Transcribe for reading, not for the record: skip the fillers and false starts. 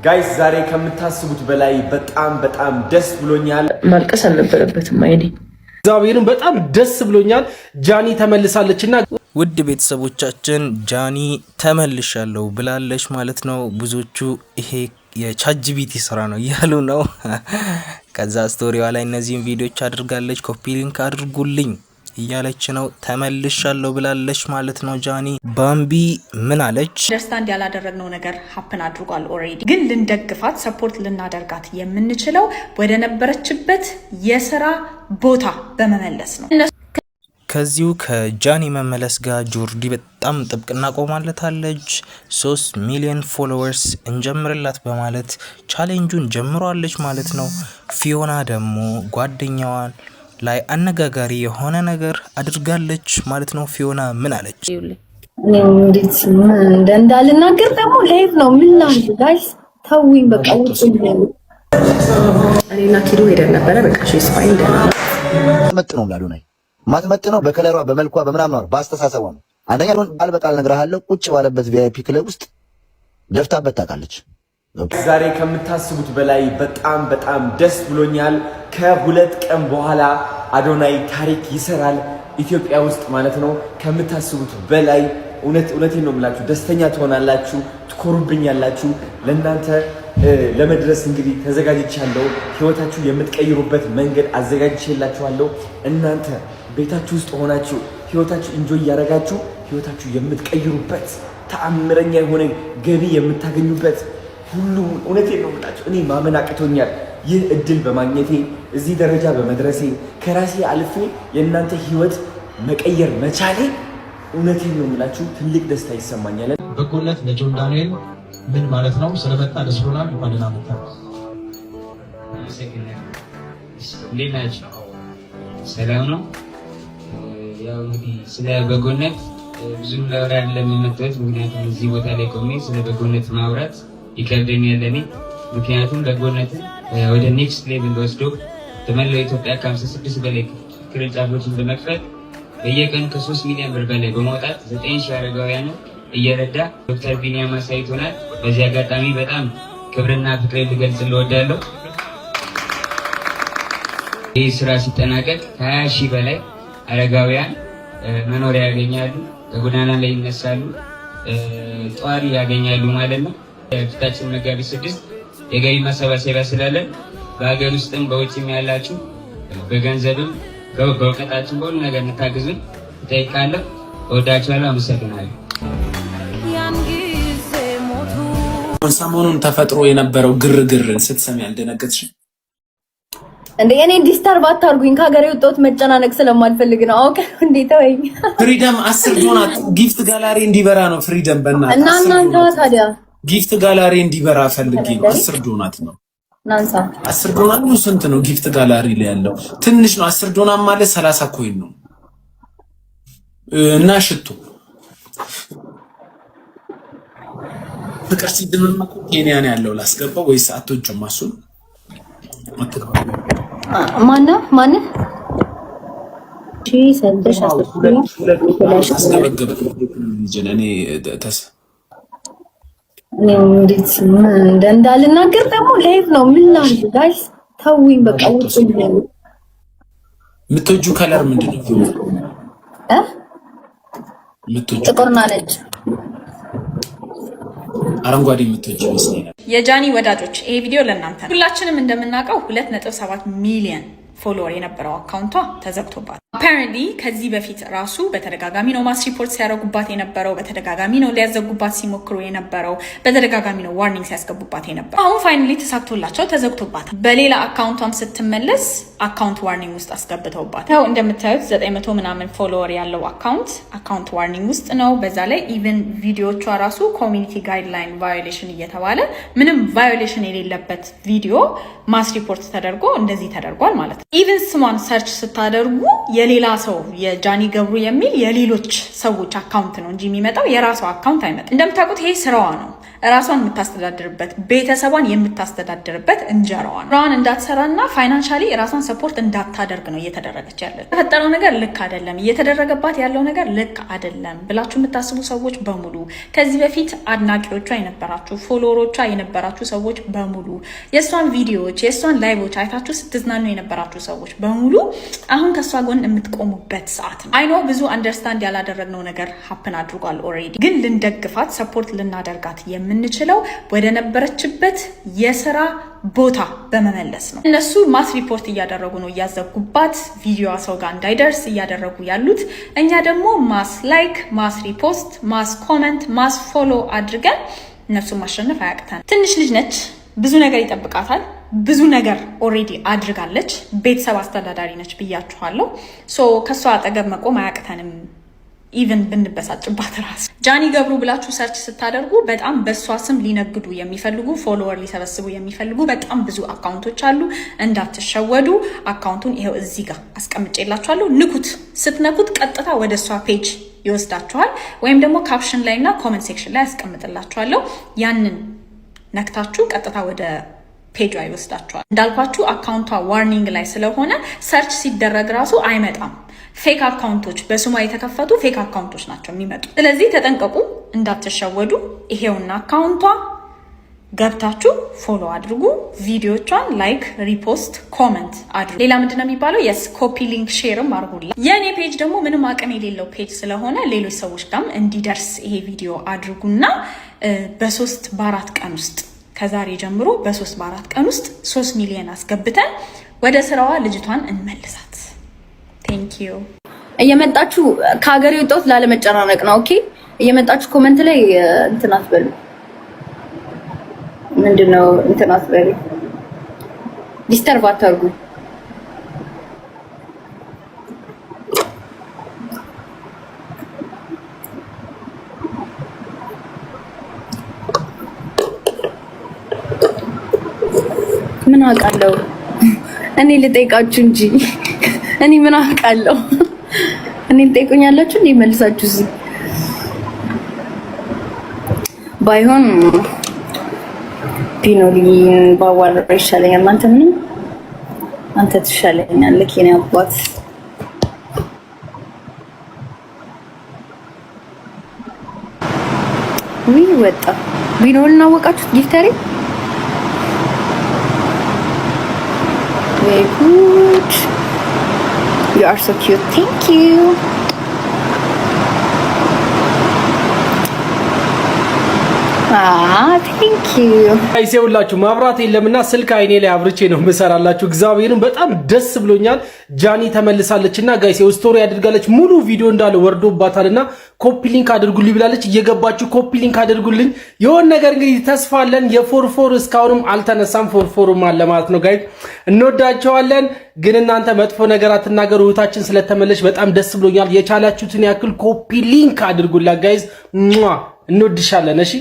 ጋይስ ዛሬ ከምታስቡት በላይ በጣም ደስ ብሎኛል። ማልቀስ አልነበረበትም አይኔ ዛሬም በጣም ደስ ብሎኛል። ጃኒ ተመልሳለችና ውድ ቤተሰቦቻችን ጃኒ ተመልሻለሁ ብላለች ማለት ነው። ብዙዎቹ ይሄ የቻትጂፒቲ ስራ ነው ያሉ ነው። ከዛ ስቶሪዋ ላይ እነዚህን ቪዲዮዎች አድርጋለች። ኮፒ ሊንክ አድርጉልኝ እያለች ነው። ተመልሻለሁ ብላለች ማለት ነው። ጃኒ ባምቢ ምን አለች? አንደርስታንድ ያላደረግነው ነገር ሀፕን አድርጓል ኦሬዲ፣ ግን ልንደግፋት ሰፖርት ልናደርጋት የምንችለው ወደ ነበረችበት የስራ ቦታ በመመለስ ነው። ከዚሁ ከጃኒ መመለስ ጋር ጆርዲ በጣም ጥብቅና ቆማለታለች። 3 ሚሊዮን ፎሎወርስ እንጀምርላት በማለት ቻሌንጁን ጀምሯለች ማለት ነው። ፊዮና ደግሞ ጓደኛዋን ላይ አነጋጋሪ የሆነ ነገር አድርጋለች ማለት ነው። ፊዮና ምን አለች? እንዴት እንዳልናገር ደግሞ ላይቭ ነው ምን ላንቺ ጋይስ ተውኝ በቃ ውጪ ነው። እኔና ኪዱ ሄደን ነበረ። በቃ ሺስ ፋይን ደና መጥነው ላዶናይ ማትመጥነው በከለሯ በመልኳ በምናምን ነው ባስተሳሰቧ ነው። አንደኛ ነው ባልበቃል ነግረሃለሁ። ቁጭ ባለበት ቪአይፒ ክለብ ውስጥ ደፍታበት ታውቃለች። ዛሬ ከምታስቡት በላይ በጣም ደስ ብሎኛል። ከሁለት ቀን በኋላ አዶናይ ታሪክ ይሰራል ኢትዮጵያ ውስጥ ማለት ነው። ከምታስቡት በላይ እውነቴን ነው የምላችሁ። ደስተኛ ትሆናላችሁ፣ ትኮሩብኛላችሁ። ለእናንተ ለመድረስ እንግዲህ ተዘጋጅቻለሁ። ህይወታችሁ የምትቀይሩበት መንገድ አዘጋጅቼላችኋለሁ። እናንተ ቤታችሁ ውስጥ ሆናችሁ ህይወታችሁ ኢንጆይ ያደረጋችሁ ህይወታችሁ የምትቀይሩበት ተአምረኛ የሆነ ገቢ የምታገኙበት ሁሉ እውነቴን ነው የምላችሁ። እኔ ማመን አቅቶኛል ይህ እድል በማግኘቴ እዚህ ደረጃ በመድረሴ ከራሴ አልፌ የእናንተ ህይወት መቀየር መቻሌ እውነቴን ነው የምላችሁ ትልቅ ደስታ ይሰማኛል። በጎነት ለጆን ዳንኤል ምን ማለት ነው? ስለመጣ ደስ ብሎናል። ባልና መጣ ሰላም ነው። ያው እንግዲህ ስለ በጎነት ብዙም ላወራ አይደለም የመጣሁት፣ ምክንያቱም እዚህ ቦታ ላይ ቆሜ ስለ በጎነት ማውራት ይከብደኛል ለኔ። ምክንያቱም በጎነትን ወደ ኔክስት ሌቭል ወስዶ በመላው ኢትዮጵያ ከ56 በላይ ቅርንጫፎችን በመክፈት በየቀኑ ከ3 ሚሊዮን ብር በላይ በማውጣት 9000 አረጋውያንን እየረዳ ዶክተር ቢኒያም አሳይቶናል። በዚህ አጋጣሚ በጣም ክብርና ፍቅሬ ልገልጽ እወዳለሁ። ይህ ስራ ሲጠናቀቅ ከ20,000 በላይ አረጋውያን መኖሪያ ያገኛሉ፣ ከጎዳና ላይ ይነሳሉ፣ ጧሪ ያገኛሉ ማለት ነው። ፊታችን መጋቢት 6 የገቢ ማሰባሰቢያ ስላለን በሀገር ውስጥም በውጭም ያላችሁ በገንዘብም በእውቀታችን በሁሉ ነገር እንታግዙን እጠይቃለሁ። እወዳችኋለሁ። አመሰግናለሁ። ሰሞኑን ተፈጥሮ የነበረው ግርግርን ስትሰሚ ያልደነገጥሽ እንዴ? እኔ ዲስታርብ አታርጉኝ። ከሀገር የወጣሁት መጨናነቅ ስለማልፈልግ ነው። አውቀህ እንዴት ተወኝ። ፍሪደም 10 ዶናት ጊፍት ጋላሪ እንዲበራ ነው። ፍሪደም በእናትህ እና እናንተ ታዲያ ጊፍት ጋላሪ እንዲበራ ፈልጌ ነው። 10 ዶናት ነው ናንሳ 10 ዶናት ነው። ስንት ነው ጊፍት ጋላሪ ላይ ያለው? ትንሽ ነው። 10 ዶናት ማለት 30 ኮይን ነው። እና ሽቶ ፍቅር ሲደመማ ኬንያ ነው ያለው። ላስገባው ወይስ አትወጪም? እሱን ማን ሰንደሽ አስገበገበ እኔ እንዴት እንዳልናገር ደግሞ ላይቭ ነው ምን ላንቺ ጋይስ ተውኝ በቃ ውጪ ነው። የምትወጂው ከለር ምንድነው? ጥቁርና ነጭ አረንጓዴ የምትወጂው ይመስለኛል። የጃኒ ወዳጆች ይሄ ቪዲዮ ለእናንተ ነው። ሁላችንም እንደምናውቀው 2.7 ሚሊዮን ፎሎወር የነበረው አካውንቷ ተዘግቶባት አፓረንትሊ ከዚህ በፊት ራሱ በተደጋጋሚ ነው ማስ ሪፖርት ሲያደርጉባት የነበረው፣ በተደጋጋሚ ነው ሊያዘጉባት ሲሞክሩ የነበረው፣ በተደጋጋሚ ነው ዋርኒንግ ሲያስገቡባት የነበረው። አሁን ፋይናሊ ተሳክቶላቸው ተዘግቶባት በሌላ አካውንቷም ስትመለስ አካውንት ዋርኒንግ ውስጥ አስገብተውባት ያው እንደምታዩት 900 ምናምን ፎሎወር ያለው አካውንት ዋርኒንግ ውስጥ ነው። በዛ ላይ ኢቨን ቪዲዮቿ ራሱ ኮሚኒቲ ጋይድላይን ቫዮሌሽን እየተባለ ምንም ቫዮሌሽን የሌለበት ቪዲዮ ማስ ሪፖርት ተደርጎ እንደዚህ ተደርጓል ማለት ነው። ኢቨን ስሟን ሰርች ስታደርጉ የሌላ ሰው የጃኒ ገብሩ የሚል የሌሎች ሰዎች አካውንት ነው እንጂ የሚመጣው የራሷ አካውንት አይመጣም። እንደምታውቁት ይሄ ስራዋ ነው። ራሷን የምታስተዳድርበት ቤተሰቧን የምታስተዳድርበት እንጀራዋ ነው። ስራዋን እንዳትሰራና ፋይናንሻሊ ራሷን ሰፖርት እንዳታደርግ ነው እየተደረገች ያለ። የተፈጠረው ነገር ልክ አይደለም፣ እየተደረገባት ያለው ነገር ልክ አይደለም ብላችሁ የምታስቡ ሰዎች በሙሉ ከዚህ በፊት አድናቂዎቿ የነበራችሁ ፎሎወሮቿ የነበራችሁ ሰዎች በሙሉ የእሷን ቪዲዮዎች የእሷን ላይቮች አይታችሁ ስትዝናኑ የነበራችሁ ሰዎች በሙሉ አሁን ከእሷ ጎን የምትቆሙበት ሰዓት ነው። አይኖ ብዙ አንደርስታንድ ያላደረግነው ነገር ሀፕን አድርጓል ኦልሬዲ፣ ግን ልንደግፋት ሰፖርት ልናደርጋት የምንችለው ወደ ነበረችበት የስራ ቦታ በመመለስ ነው። እነሱ ማስ ሪፖርት እያደረጉ ነው፣ እያዘጉባት ቪዲዮዋ ሰው ጋር እንዳይደርስ እያደረጉ ያሉት። እኛ ደግሞ ማስ ላይክ፣ ማስ ሪፖስት፣ ማስ ኮመንት፣ ማስ ፎሎ አድርገን እነሱን ማሸነፍ አያቅተን። ትንሽ ልጅ ነች፣ ብዙ ነገር ይጠብቃታል። ብዙ ነገር ኦሬዲ አድርጋለች። ቤተሰብ አስተዳዳሪ ነች ብያችኋለሁ። ሶ ከሷ አጠገብ መቆም አያቅተንም። ኢቨን ብንበሳጭባት ራስ ጃኒ ገብሩ ብላችሁ ሰርች ስታደርጉ በጣም በሷ ስም ሊነግዱ የሚፈልጉ ፎሎወር ሊሰበስቡ የሚፈልጉ በጣም ብዙ አካውንቶች አሉ። እንዳትሸወዱ። አካውንቱን ይሄው እዚህ ጋር አስቀምጬላችኋለሁ። ንኩት። ስትነኩት ቀጥታ ወደ እሷ ፔጅ ይወስዳችኋል። ወይም ደግሞ ካፕሽን ላይ እና ኮመንት ሴክሽን ላይ አስቀምጥላችኋለሁ። ያንን ነክታችሁ ቀጥታ ወደ ፔጇ ይወስዳችኋል። እንዳልኳችሁ አካውንቷ ዋርኒንግ ላይ ስለሆነ ሰርች ሲደረግ ራሱ አይመጣም። ፌክ አካውንቶች በስሟ የተከፈቱ ፌክ አካውንቶች ናቸው የሚመጡ። ስለዚህ ተጠንቀቁ፣ እንዳትሸወዱ። ይሄውና አካውንቷ፣ ገብታችሁ ፎሎ አድርጉ። ቪዲዮቿን ላይክ፣ ሪፖስት፣ ኮመንት አድርጉ። ሌላ ምንድነው የሚባለው? የስ ኮፒ ሊንክ ሼርም አድርጉልኝ። የኔ ፔጅ ደግሞ ምንም አቅም የሌለው ፔጅ ስለሆነ ሌሎች ሰዎች ጋርም እንዲደርስ ይሄ ቪዲዮ አድርጉና በ3 በ4 ቀን ውስጥ ከዛሬ ጀምሮ በ3 በ4 ቀን ውስጥ 3 ሚሊዮን አስገብተን ወደ ስራዋ ልጅቷን እንመልሳት። ቴንክ ዩ። እየመጣችሁ ከሀገር የወጣሁት ላለመጨናነቅ ነው። ኦኬ፣ እየመጣችሁ ኮመንት ላይ እንትን አትበሉ። ምንድነው እንትን አትበሉ፣ ዲስተርብ አታርጉ። ምን አውቃለሁ እኔ ልጠይቃችሁ እንጂ እኔ ምን አውቃለሁ? እኔ ልጠይቁኛላችሁ እንዴ? መልሳችሁ እዚህ ባይሆን ቢኖሪ ባዋራ ይሻለኛል። አንተ ምንም አንተ ትሻለኛለህ የኔ አባት። ምን ወጣ ቢኖርና ወቃችሁ ጊፍተሪ very good. You are so cute. Thank you. ቴንክ ዩ ጋይስ። ይኸውላችሁ ማብራት የለምና ስልክ አይኔ ላይ አብርቼ ነው የምሰራላችሁ። እግዚአብሔርን በጣም ደስ ብሎኛል። ጃኒ ተመልሳለችና ጋይስ ስቶሪ አድርጋለች። ሙሉ ቪዲዮ እንዳለ ወርዶባታልና ኮፒ ሊንክ አድርጉልኝ ብላለች። እየገባችሁ ኮፒ ሊንክ አድርጉልኝ። የሆነ ነገር እንግዲህ ተስፋ አለን። የፎርፎር እስካሁንም አልተነሳም። ፎርፎርም አለ ማለት ነው ጋይስ። እንወዳቸዋለን፣ ግን እናንተ መጥፎ ነገር አትናገሩ። እህታችን ስለተመለሽ በጣም ደስ ብሎኛል። የቻላችሁትን ያክል ኮፒ ሊንክ አድርጉላት ጋይስ። እንወድሻለን። እሺ